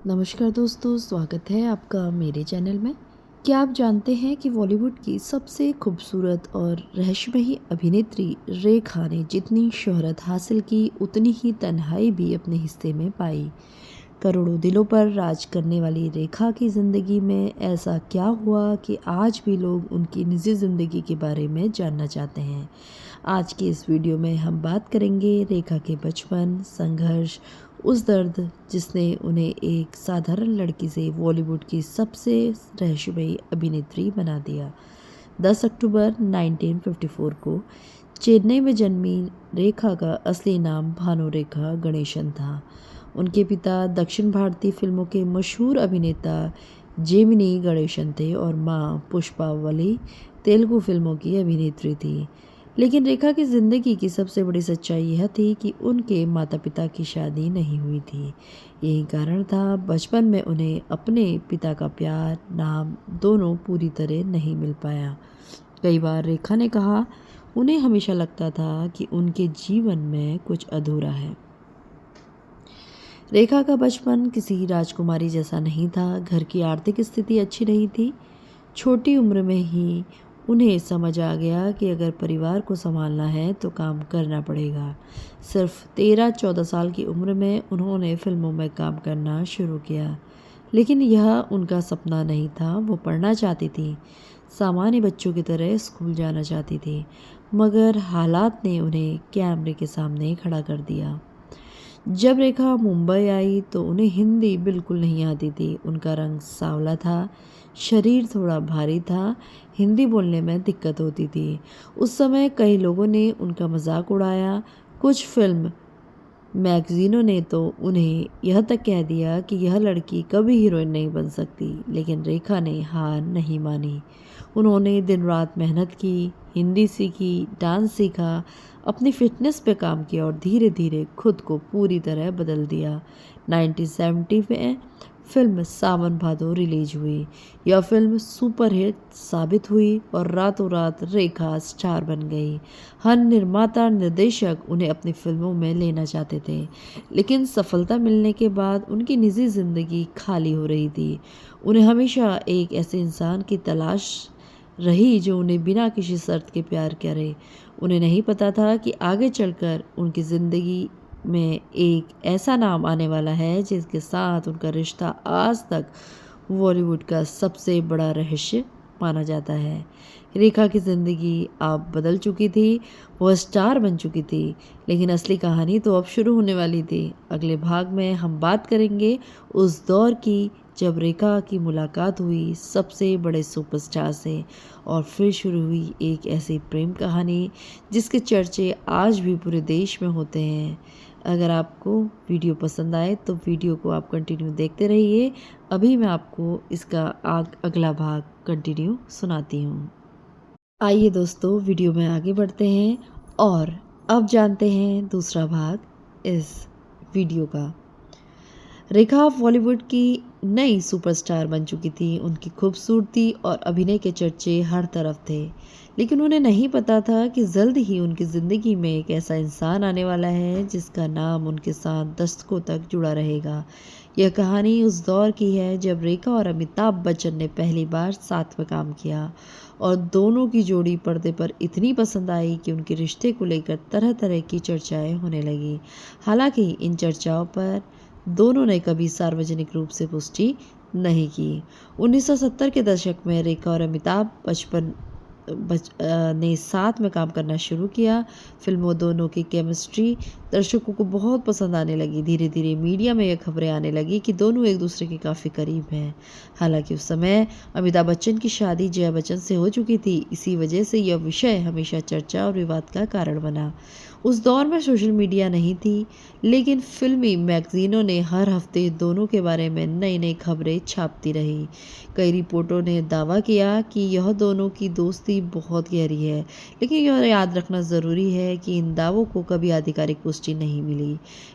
नमस्कार दोस्तों, स्वागत है आपका मेरे चैनल में। क्या आप जानते हैं कि बॉलीवुड की सबसे खूबसूरत और रहस्यमयी अभिनेत्री रेखा ने जितनी शोहरत हासिल की उतनी ही तन्हाई भी अपने हिस्से में पाई। करोड़ों दिलों पर राज करने वाली रेखा की ज़िंदगी में ऐसा क्या हुआ कि आज भी लोग उनकी निजी ज़िंदगी के बारे में जानना चाहते हैं। आज की इस वीडियो में हम बात करेंगे रेखा के बचपन, संघर्ष, उस दर्द जिसने उन्हें एक साधारण लड़की से बॉलीवुड की सबसे रहस्यमयी अभिनेत्री बना दिया। 10 अक्टूबर 1954 को चेन्नई में जन्मी रेखा का असली नाम भानु रेखा गणेशन था। उनके पिता दक्षिण भारतीय फिल्मों के मशहूर अभिनेता जेमिनी गणेशन थे और मां पुष्पावली तेलुगु फिल्मों की अभिनेत्री थी। लेकिन रेखा की ज़िंदगी की सबसे बड़ी सच्चाई यह थी कि उनके माता पिता की शादी नहीं हुई थी। यही कारण था बचपन में उन्हें अपने पिता का प्यार, नाम दोनों पूरी तरह नहीं मिल पाया। कई बार रेखा ने कहा, उन्हें हमेशा लगता था कि उनके जीवन में कुछ अधूरा है। रेखा का बचपन किसी राजकुमारी जैसा नहीं था। घर की आर्थिक स्थिति अच्छी नहीं थी। छोटी उम्र में ही उन्हें समझ आ गया कि अगर परिवार को संभालना है तो काम करना पड़ेगा। सिर्फ 13-14 साल की उम्र में उन्होंने फिल्मों में काम करना शुरू किया, लेकिन यह उनका सपना नहीं था। वो पढ़ना चाहती थी, सामान्य बच्चों की तरह स्कूल जाना चाहती थी, मगर हालात ने उन्हें कैमरे के सामने खड़ा कर दिया। जब रेखा मुंबई आई तो उन्हें हिंदी बिल्कुल नहीं आती थी। उनका रंग सांवला था, शरीर थोड़ा भारी था, हिंदी बोलने में दिक्कत होती थी। उस समय कई लोगों ने उनका मजाक उड़ाया। कुछ फिल्म मैगजीनों ने तो उन्हें यह तक कह दिया कि यह लड़की कभी हीरोइन नहीं बन सकती। लेकिन रेखा ने हार नहीं मानी। उन्होंने दिन रात मेहनत की, हिंदी सीखी, डांस सीखा, अपनी फिटनेस पे काम किया और धीरे धीरे खुद को पूरी तरह बदल दिया। 1970 में फिल्म सावन भादो रिलीज हुई। यह फिल्म सुपरहिट साबित हुई और रातों रात रेखा स्टार बन गई। हर निर्माता निर्देशक उन्हें अपनी फिल्मों में लेना चाहते थे, लेकिन सफलता मिलने के बाद उनकी निजी जिंदगी खाली हो रही थी। उन्हें हमेशा एक ऐसे इंसान की तलाश रही जो उन्हें बिना किसी शर्त के प्यार करे। उन्हें नहीं पता था कि आगे चलकर उनकी ज़िंदगी में एक ऐसा नाम आने वाला है जिसके साथ उनका रिश्ता आज तक बॉलीवुड का सबसे बड़ा रहस्य माना जाता है। रेखा की ज़िंदगी अब बदल चुकी थी, वह स्टार बन चुकी थी, लेकिन असली कहानी तो अब शुरू होने वाली थी। अगले भाग में हम बात करेंगे उस दौर की जब रेखा की मुलाकात हुई सबसे बड़े सुपरस्टार से, और फिर शुरू हुई एक ऐसी प्रेम कहानी जिसके चर्चे आज भी पूरे देश में होते हैं। अगर आपको वीडियो पसंद आए तो वीडियो को आप कंटिन्यू देखते रहिए। अभी मैं आपको इसका अगला भाग कंटिन्यू सुनाती हूँ। आइए दोस्तों, वीडियो में आगे बढ़ते हैं और अब जानते हैं दूसरा भाग इस वीडियो का। रेखा बॉलीवुड की नई सुपरस्टार बन चुकी थी। उनकी खूबसूरती और अभिनय के चर्चे हर तरफ थे, लेकिन उन्हें नहीं पता था कि जल्द ही उनकी ज़िंदगी में एक ऐसा इंसान आने वाला है जिसका नाम उनके साथ दशकों तक जुड़ा रहेगा। यह कहानी उस दौर की है जब रेखा और अमिताभ बच्चन ने पहली बार साथ में काम किया और दोनों की जोड़ी पर्दे पर इतनी पसंद आई कि उनके रिश्ते को लेकर तरह तरह की चर्चाएं होने लगी। हालांकि इन चर्चाओं पर दोनों ने कभी सार्वजनिक रूप से पुष्टि नहीं की। 1970 के दशक में रेखा और अमिताभ बच्चन ने साथ में काम करना शुरू किया। फिल्मों दोनों की केमिस्ट्री दर्शकों को बहुत पसंद आने लगी। धीरे धीरे मीडिया में यह खबरें आने लगी कि दोनों एक दूसरे के काफ़ी करीब हैं। हालांकि उस समय अमिताभ बच्चन की शादी जया बच्चन से हो चुकी थी। इसी वजह से यह विषय हमेशा चर्चा और विवाद का कारण बना। उस दौर में सोशल मीडिया नहीं थी, लेकिन फिल्मी मैगजीनों ने हर हफ्ते दोनों के बारे में नई नई खबरें छापती रही। कई रिपोर्टों ने दावा किया कि यह दोनों की दोस्ती बहुत गहरी है, लेकिन यह याद रखना ज़रूरी है कि इन दावों को कभी आधिकारिक पुष्टि नहीं मिली।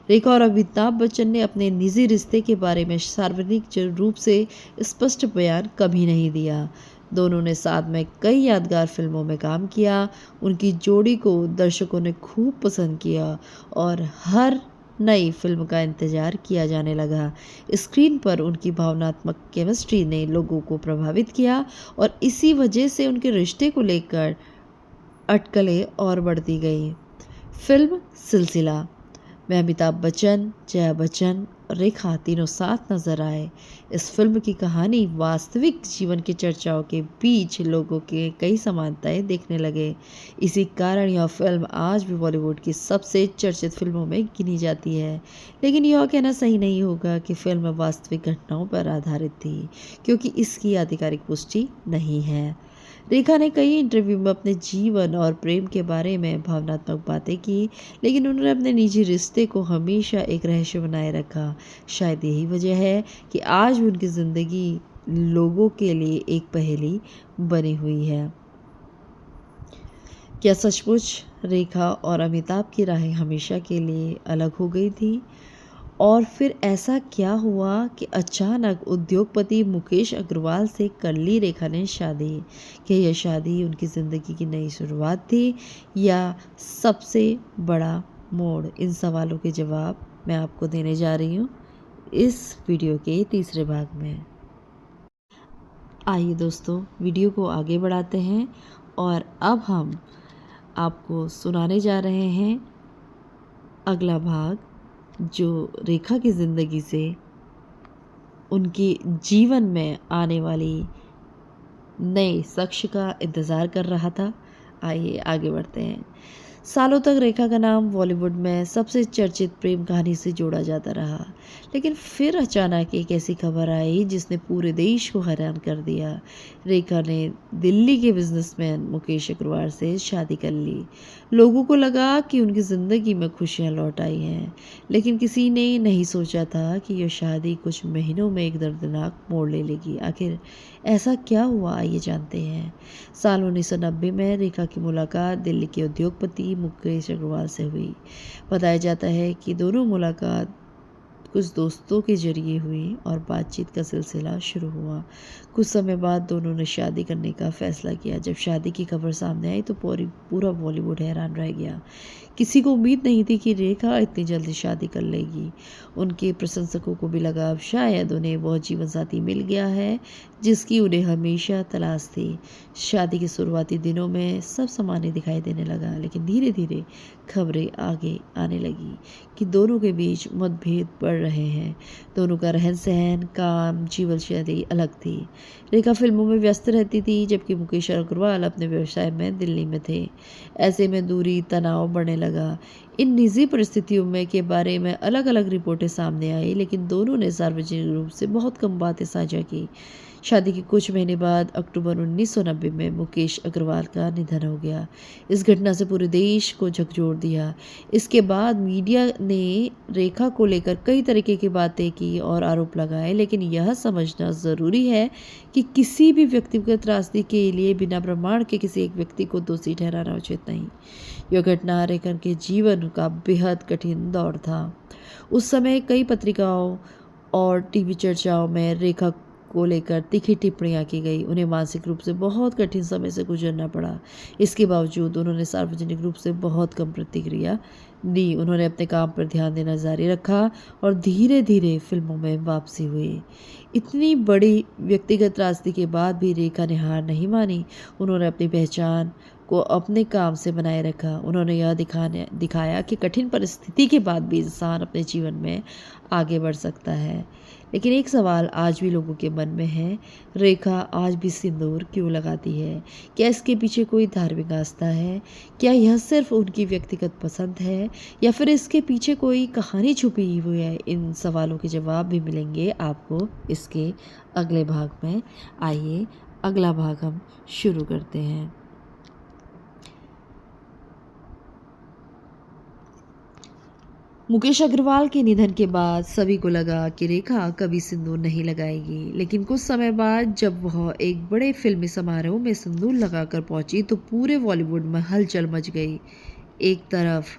रेखा और अमिताभ बच्चन ने अपने निजी रिश्ते के बारे में सार्वजनिक रूप से स्पष्ट बयान कभी नहीं दिया। दोनों ने साथ में कई यादगार फिल्मों में काम किया। उनकी जोड़ी को दर्शकों ने खूब पसंद किया और हर नई फिल्म का इंतजार किया जाने लगा। स्क्रीन पर उनकी भावनात्मक केमिस्ट्री ने लोगों को प्रभावित किया और इसी वजह से उनके रिश्ते को लेकर अटकलें और बढ़ती गई। फिल्म सिलसिला में अमिताभ बच्चन, जया बच्चन और रेखा तीनों साथ नजर आए। इस फिल्म की कहानी वास्तविक जीवन की चर्चाओं के बीच लोगों के कई समानताएं देखने लगे। इसी कारण यह फिल्म आज भी बॉलीवुड की सबसे चर्चित फिल्मों में गिनी जाती है। लेकिन यह कहना सही नहीं होगा कि फिल्म वास्तविक घटनाओं पर आधारित थी, क्योंकि इसकी आधिकारिक पुष्टि नहीं है। रेखा ने कई इंटरव्यू में अपने जीवन और प्रेम के बारे में भावनात्मक बातें की, लेकिन उन्होंने अपने निजी रिश्ते को हमेशा एक रहस्य बनाए रखा। शायद यही वजह है कि आज भी उनकी ज़िंदगी लोगों के लिए एक पहेली बनी हुई है। क्या सचमुच रेखा और अमिताभ की राहें हमेशा के लिए अलग हो गई थी? और फिर ऐसा क्या हुआ कि अचानक उद्योगपति मुकेश अग्रवाल से कर ली रेखा ने शादी? क्या यह शादी उनकी ज़िंदगी की नई शुरुआत थी या सबसे बड़ा मोड़? इन सवालों के जवाब मैं आपको देने जा रही हूँ इस वीडियो के तीसरे भाग में। आइए दोस्तों, वीडियो को आगे बढ़ाते हैं और अब हम आपको सुनाने जा रहे हैं अगला भाग, जो रेखा की ज़िंदगी से उनके जीवन में आने वाली नए शख्स का इंतज़ार कर रहा था। आइए आगे बढ़ते हैं। सालों तक रेखा का नाम बॉलीवुड में सबसे चर्चित प्रेम कहानी से जोड़ा जाता रहा, लेकिन फिर अचानक एक ऐसी खबर आई जिसने पूरे देश को हैरान कर दिया। रेखा ने दिल्ली के बिजनेसमैन मुकेश अग्रवाल से शादी कर ली। लोगों को लगा कि उनकी ज़िंदगी में खुशियां लौट आई हैं, लेकिन किसी ने नहीं सोचा था कि यह शादी कुछ महीनों में एक दर्दनाक मोड़ ले लेगी। आखिर ऐसा क्या हुआ, आइए जानते हैं। साल 1990 में रेखा की मुलाकात दिल्ली के उद्योगपति मुकेश अग्रवाल से हुई। बताया जाता है कि दोनों मुलाकात कुछ दोस्तों के जरिए हुई और बातचीत का सिलसिला शुरू हुआ। कुछ समय बाद दोनों ने शादी करने का फैसला किया। जब शादी की खबर सामने आई तो पूरा बॉलीवुड हैरान रह गया। किसी को उम्मीद नहीं थी कि रेखा इतनी जल्दी शादी कर लेगी। उनके प्रशंसकों को भी लगा अब शायद उन्हें वह जीवन साथी मिल गया है जिसकी उन्हें हमेशा तलाश थी। शादी के शुरुआती दिनों में सब सामान्य दिखाई देने लगा, लेकिन धीरे धीरे खबरें आगे आने लगी कि दोनों के बीच मतभेद बढ़ रहे हैं। दोनों का रहन सहन, काम, जीवन शैली अलग थी। रेखा फिल्मों में व्यस्त रहती थी, जबकि मुकेश अग्रवाल अपने व्यवसाय में दिल्ली में थे। ऐसे में दूरी, तनाव बढ़ने लगा। इन निजी परिस्थितियों में के बारे में अलग अलग रिपोर्टें सामने आई, लेकिन दोनों ने सार्वजनिक रूप से बहुत कम बातें साझा की। शादी के कुछ महीने बाद अक्टूबर 1990 में मुकेश अग्रवाल का निधन हो गया। इस घटना से पूरे देश को झकझोर दिया। इसके बाद मीडिया ने रेखा को लेकर कई तरीके की बातें की और आरोप लगाए, लेकिन यह समझना ज़रूरी है कि किसी भी व्यक्तिगत त्रासदी के लिए बिना प्रमाण के किसी एक व्यक्ति को दोषी ठहराना उचित नहीं। यह घटना रेखा के जीवन का बेहद कठिन दौर था। उस समय कई पत्रिकाओं और टीवी चर्चाओं में रेखा को लेकर तीखी टिप्पणियां की गई। उन्हें मानसिक रूप से बहुत कठिन समय से गुजरना पड़ा। इसके बावजूद उन्होंने सार्वजनिक रूप से बहुत कम प्रतिक्रिया दी। उन्होंने अपने काम पर ध्यान देना जारी रखा और धीरे धीरे फिल्मों में वापसी हुई। इतनी बड़ी व्यक्तिगत त्रासदी के बाद भी रेखा ने हार नहीं मानी। उन्होंने अपनी पहचान को अपने काम से बनाए रखा। उन्होंने यह दिखाया कि कठिन परिस्थिति के बाद भी इंसान अपने जीवन में आगे बढ़ सकता है। लेकिन एक सवाल आज भी लोगों के मन में है, रेखा आज भी सिंदूर क्यों लगाती है? क्या इसके पीछे कोई धार्मिक आस्था है? क्या यह सिर्फ उनकी व्यक्तिगत पसंद है या फिर इसके पीछे कोई कहानी छुपी हुई है? इन सवालों के जवाब भी मिलेंगे आपको इसके अगले भाग में। आइए अगला भाग हम शुरू करते हैं। मुकेश अग्रवाल के निधन के बाद सभी को लगा कि रेखा कभी सिंदूर नहीं लगाएगी, लेकिन कुछ समय बाद जब वह एक बड़े फिल्मी समारोह में सिंदूर लगाकर पहुंची तो पूरे बॉलीवुड में हलचल मच गई।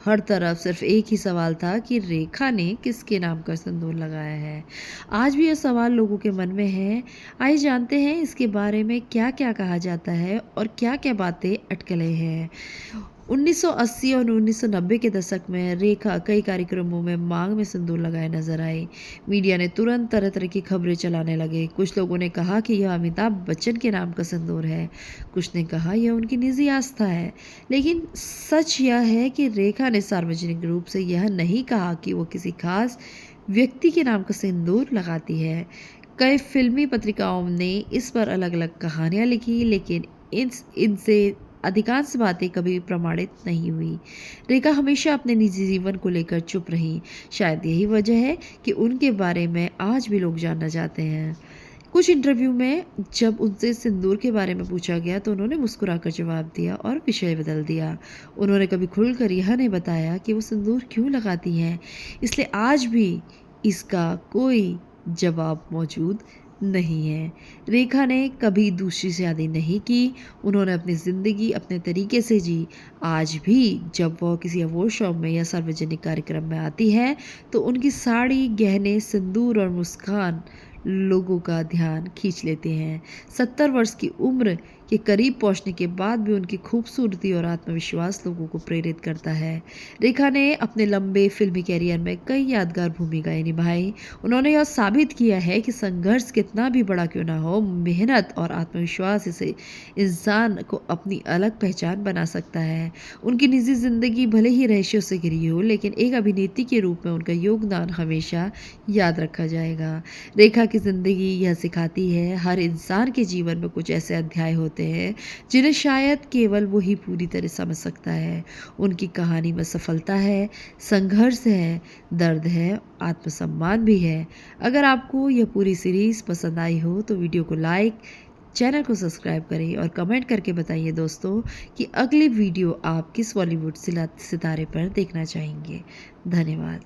हर तरफ सिर्फ एक ही सवाल था कि रेखा ने किसके नाम का सिंदूर लगाया है। आज भी यह सवाल लोगों के मन में है। आइए जानते हैं इसके बारे में क्या क्या कहा जाता है और क्या क्या बातें अटकलें हैं। 1980 और 1990 के दशक में रेखा कई कार्यक्रमों में मांग में सिंदूर लगाए नजर आई। मीडिया ने तुरंत तरह तरह की खबरें चलाने लगे। कुछ लोगों ने कहा कि यह अमिताभ बच्चन के नाम का सिंदूर है, कुछ ने कहा यह उनकी निजी आस्था है। लेकिन सच यह है कि रेखा ने सार्वजनिक रूप से यह नहीं कहा कि वो किसी खास व्यक्ति के नाम का सिंदूर लगाती है। कई फिल्मी पत्रिकाओं ने इस पर अलग अलग कहानियां लिखी, लेकिन इनसे अधिकांश बातें कभी प्रमाणित नहीं हुई। रेखा हमेशा अपने निजी जीवन को लेकर चुप रही। शायद यही वजह है कि उनके बारे में आज भी लोग जानना चाहते हैं। कुछ इंटरव्यू में जब उनसे सिंदूर के बारे में पूछा गया तो उन्होंने मुस्कुराकर जवाब दिया और विषय बदल दिया। उन्होंने कभी खुलकर यह नहीं बताया कि वो सिंदूर क्यों लगाती हैं, इसलिए आज भी इसका कोई जवाब मौजूद नहीं है। रेखा ने कभी दूसरी से शादी नहीं की। उन्होंने अपनी ज़िंदगी अपने तरीके से जी। आज भी जब वह किसी अवार्ड शो में या सार्वजनिक कार्यक्रम में आती है तो उनकी साड़ी, गहने, सिंदूर और मुस्कान लोगों का ध्यान खींच लेते हैं। 70 वर्ष की उम्र के करीब पहुंचने के बाद भी उनकी खूबसूरती और आत्मविश्वास लोगों को प्रेरित करता है। रेखा ने अपने लंबे फिल्मी कैरियर में कई यादगार भूमिकाएं निभाई। उन्होंने यह साबित किया है कि संघर्ष कितना भी बड़ा क्यों ना हो, मेहनत और आत्मविश्वास इसे इंसान को अपनी अलग पहचान बना सकता है। उनकी निजी जिंदगी भले ही रहस्यों से घिरी हो, लेकिन एक अभिनेत्री के रूप में उनका योगदान हमेशा याद रखा जाएगा। रेखा की जिंदगी यह सिखाती है हर इंसान के जीवन में कुछ ऐसे अध्याय होते हैं जिन्हें शायद केवल वो ही पूरी तरह समझ सकता है। उनकी कहानी में सफलता है, संघर्ष है, दर्द है, आत्मसम्मान भी है। अगर आपको यह पूरी सीरीज पसंद आई हो तो वीडियो को लाइक, चैनल को सब्सक्राइब करें और कमेंट करके बताइए दोस्तों कि अगली वीडियो आप किस बॉलीवुड सितारे पर देखना चाहेंगे। धन्यवाद।